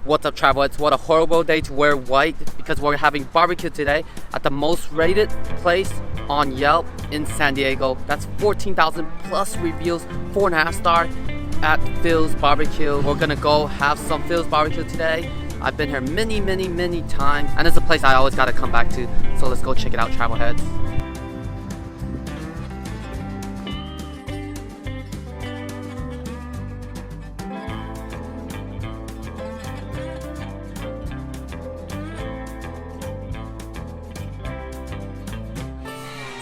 What's up, travelers? What a horrible day to wear white because we're having barbecue today at the most rated place on Yelp in San Diego. That's 14,000 plus reviews, 4.5 star at Phil's Barbecue. We're gonna go have some Phil's Barbecue today. I've been here many times, and it's a place I always gotta come back to. So let's go check it out, travelheads.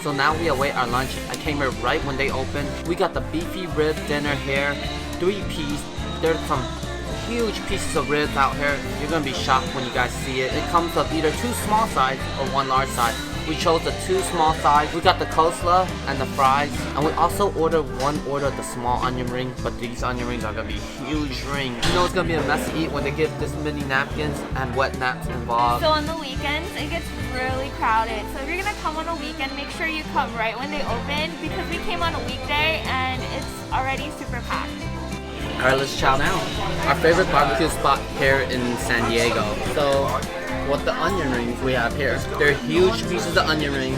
So now we await our lunch. I came here right when they opened. We got the beefy rib dinner here, 3-piece. There's some huge pieces of ribs out here. You're gonna be shocked when you guys see it. It comes with either 2 small sides or 1 large side. We chose the 2 small sides. We got the coleslaw and the fries, and we also ordered the small onion ring. But these onion rings are gonna be huge rings. You know it's gonna be a mess to eat when they give this many napkins and wet naps involved. So on the weekends, it gets really crowded. So if you're gonna come on a weekend, make sure you come right when they open, because we came on a weekday and it's already super packed. Alright, let's chow down. Our favorite barbecue spot here in San Diego. So, what the onion rings we have here. They're huge pieces of onion ring.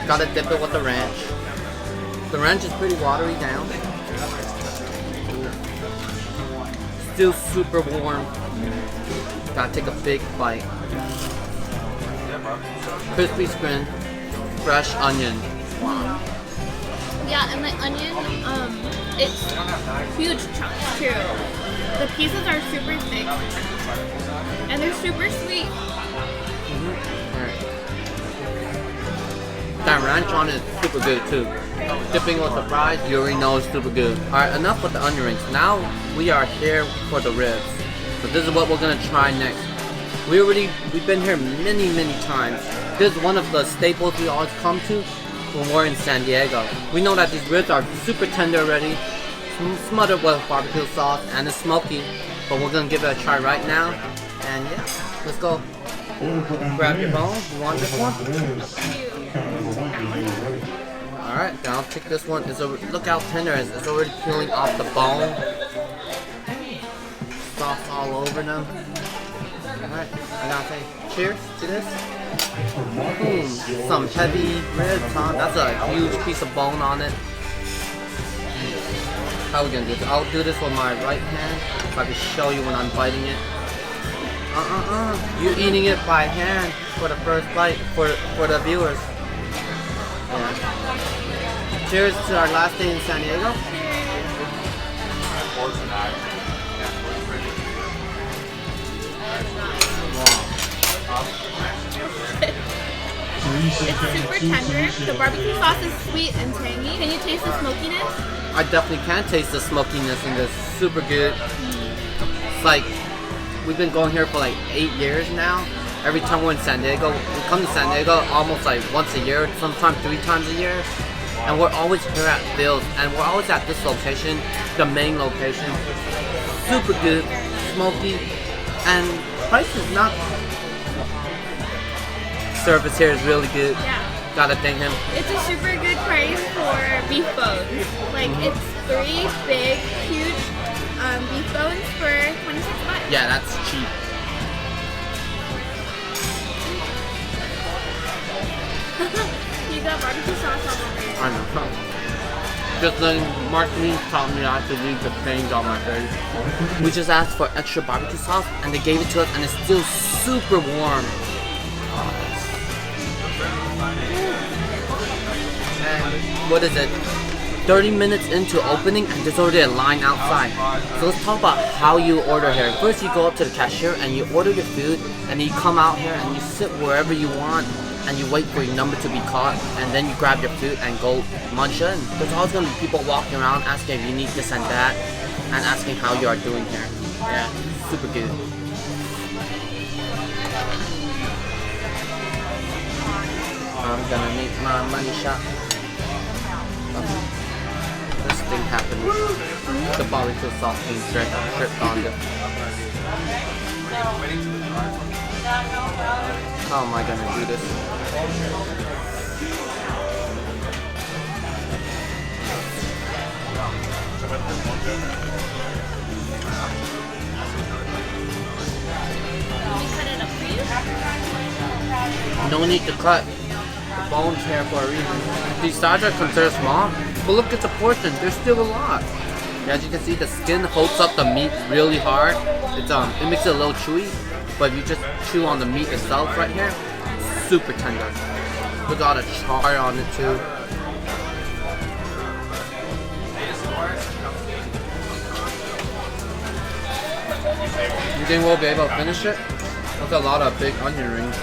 Gotta dip it with the ranch. The ranch is pretty watery down. Still super warm. Gotta take a big bite. Crispy skin, fresh onion. Wow. Yeah, and the onion, it's huge chunks too. The pieces are super thick, and they're super sweet. That ranch on it is super good too. Dipping with the fries, you already know it's super good. Alright, enough with the onion rings. Now we are here for the ribs. So this is what we're gonna try next. We've been here many times. This is one of the staples we always come to when we're in San Diego. We know that these ribs are super tender already, smothered with barbecue sauce, and it's smoky. But we're gonna give it a try right now. And yeah, let's go. Grab your bone. You want this one? Alright, now I'll take this one. Look how tender it is. It's already peeling off the bone. Sauce all over them. Alright, I gotta say cheers to this. Some heavy ribs, huh? That's a huge piece of bone on it. How are we gonna do this? I'll do this with my right hand, if I can show you when I'm biting it. You're eating it by hand for the first bite, for the viewers. Yeah. Cheers to our last day in San Diego. It's super tender. The barbecue sauce is sweet and tangy. Can you taste the smokiness? I definitely can taste the smokiness in this. Super good. It's like, we've been going here for like 8 years now. Every time we're in San Diego, we come to San Diego almost like once a year, sometimes 3 times a year. And we're always here at Phil's, and we're always at this location, the main location. Super good, smoky, and price is not. Service here is really good. Yeah. Gotta thank him. It's a super good price for beef bones. Like, it's 3 big, huge beef bones for $26. Yeah, that's cheap. You got barbecue sauce all over it. I know. Just then, Mark Lee taught me not to leave the stains on my face. We just asked for extra barbecue sauce, and they gave it to us, and it's still super warm. And what is it? 30 minutes into opening, and there's already a line outside. So let's talk about how you order here. First, you go up to the cashier and you order your food, and then you come out here and you sit wherever you want, and you wait for your number to be called, and then you grab your food and go munch in. There's always gonna be people walking around asking if you need this and that, and asking how you are doing here. Yeah, super good. I'm gonna make my money shot. This thing happened. The barbecue sauce being dripped on it. How am I gonna do this? No need to cut the bones here for a reason. These sides are considered small, but look at the portion. There's still a lot. As you can see, the skin holds up the meat really hard. It makes it a little chewy, but if you just chew on the meat itself right here, super tender. With all the char on it too. You think we'll be able to finish it? That's a lot of big onion rings.